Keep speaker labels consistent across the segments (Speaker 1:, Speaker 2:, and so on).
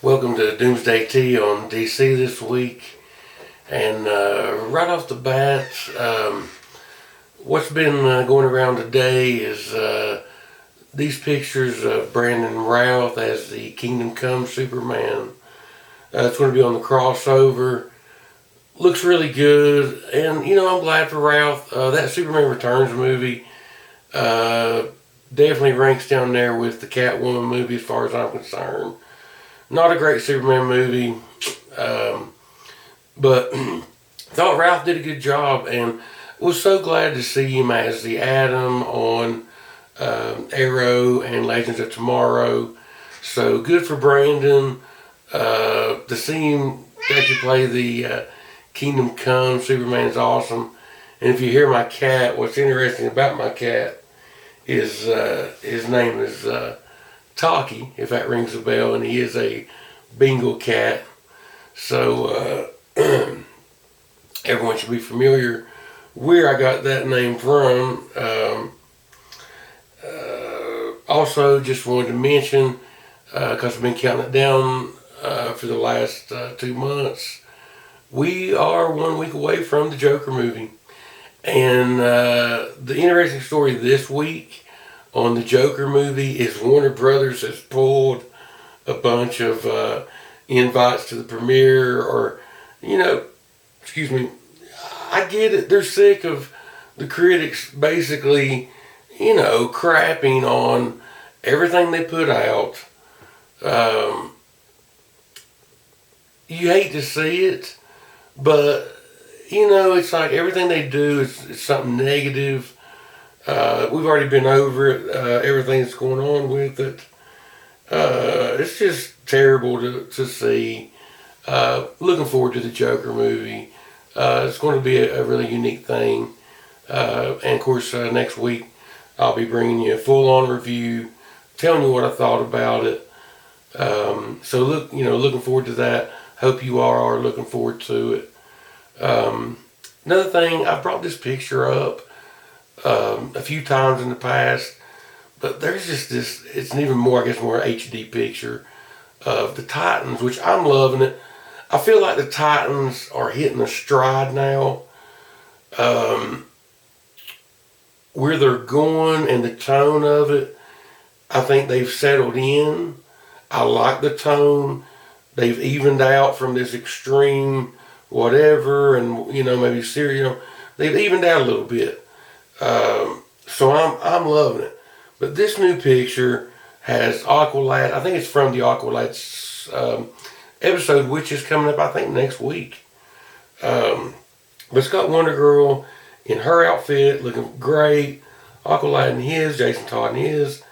Speaker 1: Welcome to Doomsday T on DC this week. And right off the bat, what's been going around today is these pictures of Brandon Routh as the Kingdom Come Superman. It's going to be on the crossover. Looks really good. And, I'm glad for Routh. That Superman Returns movie definitely ranks down there with the Catwoman movie as far as I'm concerned. Not a great Superman movie, but thought Routh did a good job, and was so glad to see him as the Atom on Arrow and Legends of Tomorrow. So good for Brandon to see him actually play the Kingdom Come Superman is awesome. And if you hear my cat, what's interesting about my cat is his name is Taki, if that rings a bell, and he is a Bengal cat. So everyone should be familiar where I got that name from. Also, just wanted to mention, because I've been counting it down for the last 2 months, we are 1 week away from the Joker movie. And the interesting story this week on the Joker movie is Warner Brothers has pulled a bunch of invites to the premiere, or, excuse me, I get it. They're sick of the critics basically, crapping on everything they put out. You hate to see it, but, it's like everything they do is something negative. We've already been over it, everything that's going on with it. It's just terrible to see. Looking forward to the Joker movie. It's going to be a really unique thing. And of course, next week I'll be bringing you a full-on review, telling you what I thought about it. So looking forward to that. Hope you are looking forward to it. Another thing, I brought this picture up a few times in the past, but there's just this, it's an even more, more HD picture of the Titans, which I'm loving it. I feel like the Titans are hitting a stride now. Where they're going and the tone of it, I think they've settled in. I like the tone. They've evened out from this extreme whatever and, maybe serious. They've evened out a little bit. So I'm loving it. But this new picture has Aqualad. I think it's from the Aqualad episode, which is coming up, I think, next week. But it's got Wonder Girl in her outfit, looking great. Aqualad in his, Jason Todd in his,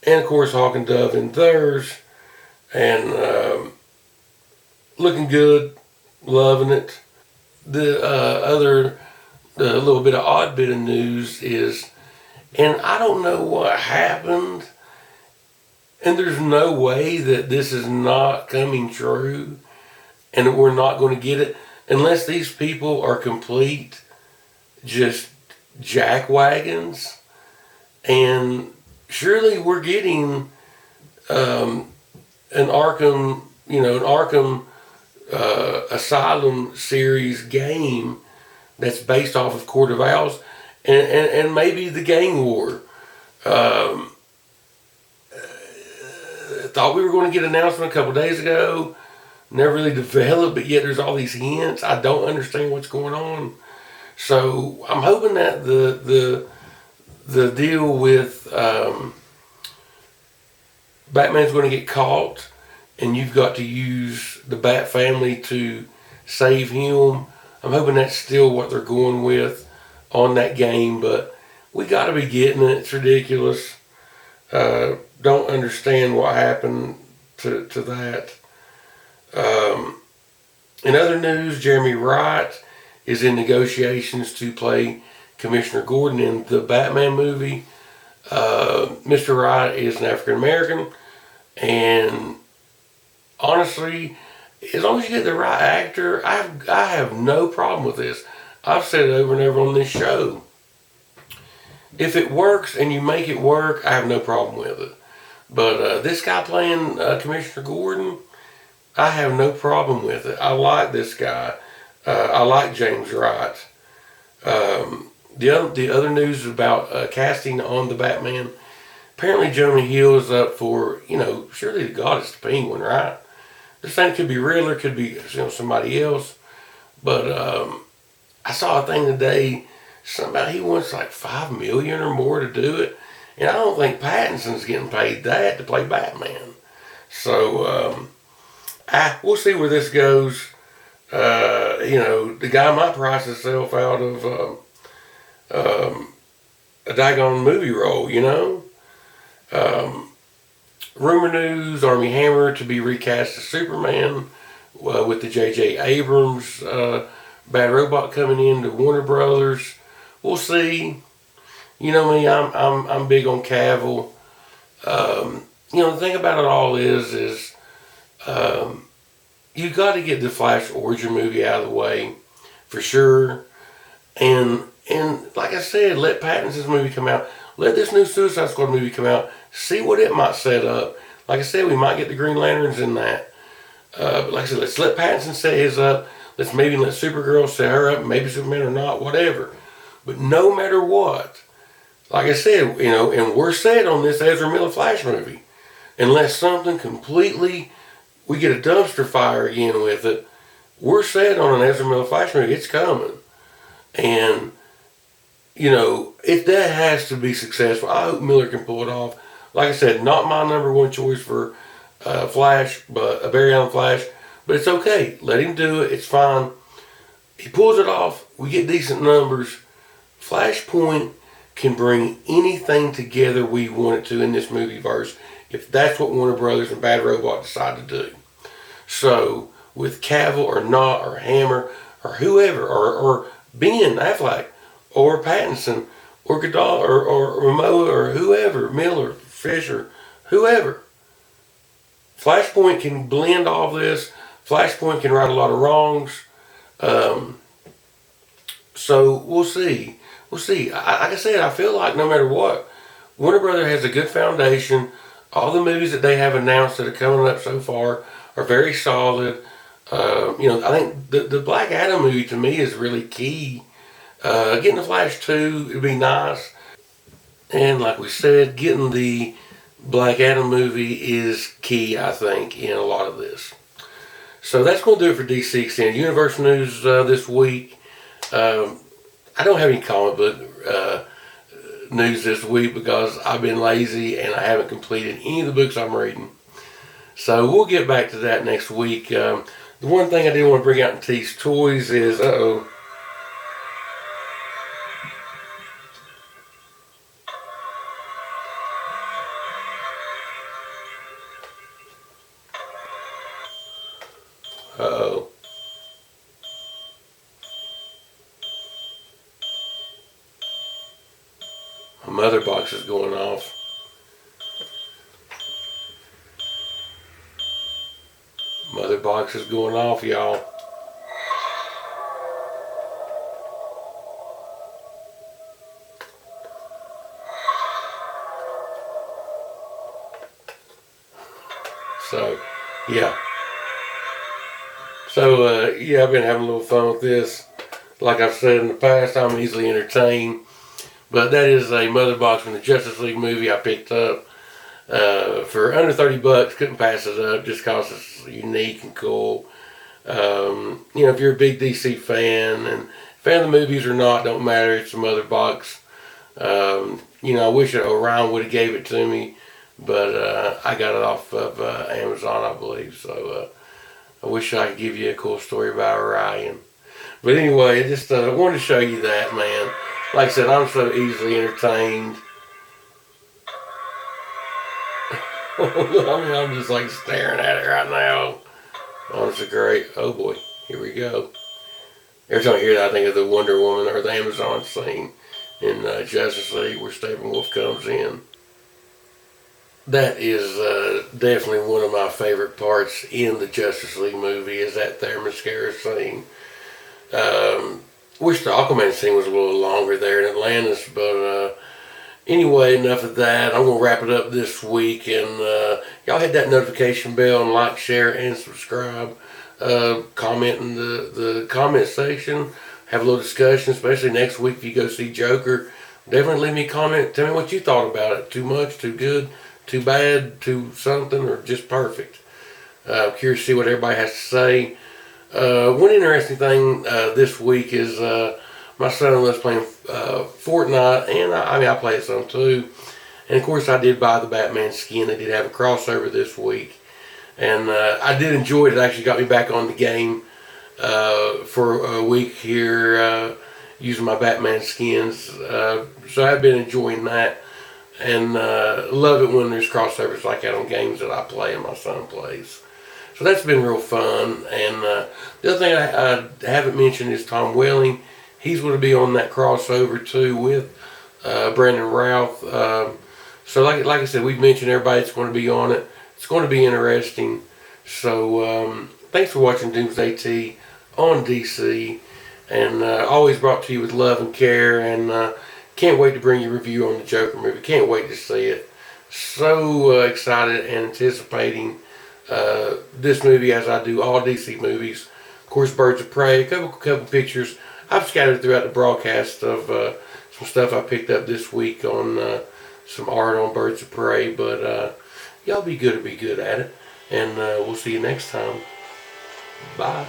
Speaker 1: and of course Hawk and Dove in theirs. And looking good, loving it. The other little bit of odd bit of news is, and I don't know what happened, and there's no way that this is not coming true and that we're not going to get it unless these people are complete just jackwagons. And surely we're getting an Arkham Asylum series game that's based off of Court of Owls, and maybe the Gang War. Thought we were going to get an announcement a couple days ago. Never really developed, but yet there's all these hints. I don't understand what's going on. So I'm hoping that the deal with Batman's going to get caught, and you've got to use the Bat family to save him. I'm hoping that's still what they're going with on that game, but we got to be getting it. It's ridiculous. Don't understand what happened to that. In other news, Jeremy Wright is in negotiations to play Commissioner Gordon in the Batman movie. Mr. Wright is an African American, and honestly, as long as you get the right actor, I have no problem with this. I've said it over and over on this show. If it works and you make it work, I have no problem with it. But this guy playing Commissioner Gordon, I have no problem with it. I like this guy. I like James Wright. The other news about casting on the Batman. Apparently, Jonah Hill is up for, surely the God is the Penguin, right? This thing could be Riddler, could be somebody else. But I saw a thing today, something about he wants like $5 million or more to do it. And I don't think Pattinson's getting paid that to play Batman. So we'll see where this goes. The guy might price himself out of a daggone movie role, Rumor news, Armie Hammer to be recast as Superman with the J.J. Abrams Bad Robot coming in to Warner Brothers. We'll see. You know me, I'm big on Cavill. The thing about it all is you got to get the Flash origin movie out of the way for sure. And like I said, let Pattinson's movie come out. Let this new Suicide Squad movie come out. See what it might set up. Like I said, we might get the Green Lanterns in that. But like I said, let's let Pattinson set his up. Let's maybe let Supergirl set her up. Maybe Superman or not, whatever. But no matter what, like I said, and we're set on this Ezra Miller Flash movie. Unless something completely, we get a dumpster fire again with it, we're set on an Ezra Miller Flash movie. It's coming. And, if that has to be successful, I hope Miller can pull it off. Like I said, not my number one choice for Flash, but a Barry Allen Flash. But it's okay. Let him do it. It's fine. He pulls it off. We get decent numbers. Flashpoint can bring anything together we want it to in this movie verse if that's what Warner Brothers and Bad Robot decide to do. So, with Cavill or not, or Hammer, or whoever, or Ben Affleck, or Pattinson, or Goodall, or Momoa, or whoever, Miller, Fisher, whoever. Flashpoint can blend all this. Flashpoint can right a lot of wrongs. So we'll see. We'll see. Like I said, I feel like no matter what, Warner Brothers has a good foundation. All the movies that they have announced that are coming up so far are very solid. I think the Black Adam movie to me is really key. Getting the Flash 2 would be nice. And like we said, getting the Black Adam movie is key, I think, in a lot of this. So that's going to do it for DC Extended Universe news this week. I don't have any comic book news this week because I've been lazy and I haven't completed any of the books I'm reading. So we'll get back to that next week. The one thing I did want to bring out in T's Toys is, my mother box is going off. Mother box is going off, y'all. So, yeah. So, I've been having a little fun with this. Like I've said in the past, I'm easily entertained. But that is a mother box from the Justice League movie I picked up for under $30. Couldn't pass it up just because it's unique and cool. If you're a big DC fan and fan of the movies or not, don't matter. It's a mother box. I wish Orion would have gave it to me, but I got it off of Amazon, I believe. So I wish I could give you a cool story about Orion. But anyway, I just wanted to show you that, man. Like I said, I'm so easily entertained. I'm just like staring at it right now. Oh, it's a great. Oh boy, here we go. Every time I hear that, I think of the Wonder Woman or the Amazon scene in Justice League where Steppenwolf comes in. That is definitely one of my favorite parts in the Justice League movie is that Themyscira scene. Wish the Aquaman scene was a little longer there in Atlantis, but Anyway, enough of that. I'm going to wrap it up this week. And y'all hit that notification bell and like, share, and subscribe. Comment in the comment section. Have a little discussion, especially next week if you go see Joker. Definitely leave me a comment. Tell me what you thought about it. Too much, too good, too bad, too something, or just perfect. I'm curious to see what everybody has to say. One interesting thing this week is my son was playing Fortnite, and I play it some too. And of course, I did buy the Batman skin. They did have a crossover this week, and I did enjoy it. It actually got me back on the game for a week here, using my Batman skins. So I've been enjoying that, and love it when there's crossovers like that on games that I play and my son plays. So that's been real fun. And the other thing I haven't mentioned is Tom Welling. He's going to be on that crossover too with Brandon Routh. So like I said, we've mentioned everybody that's going to be on it. It's going to be interesting. So thanks for watching Doomsday T on DC. And always brought to you with love and care. And can't wait to bring you a review on the Joker movie. Can't wait to see it. So excited and anticipating this movie as I do all DC movies. Of course, Birds of Prey, a couple pictures I've scattered throughout the broadcast of some stuff I picked up this week on some art on Birds of Prey. But y'all be good at it. And we'll see you next time. Bye.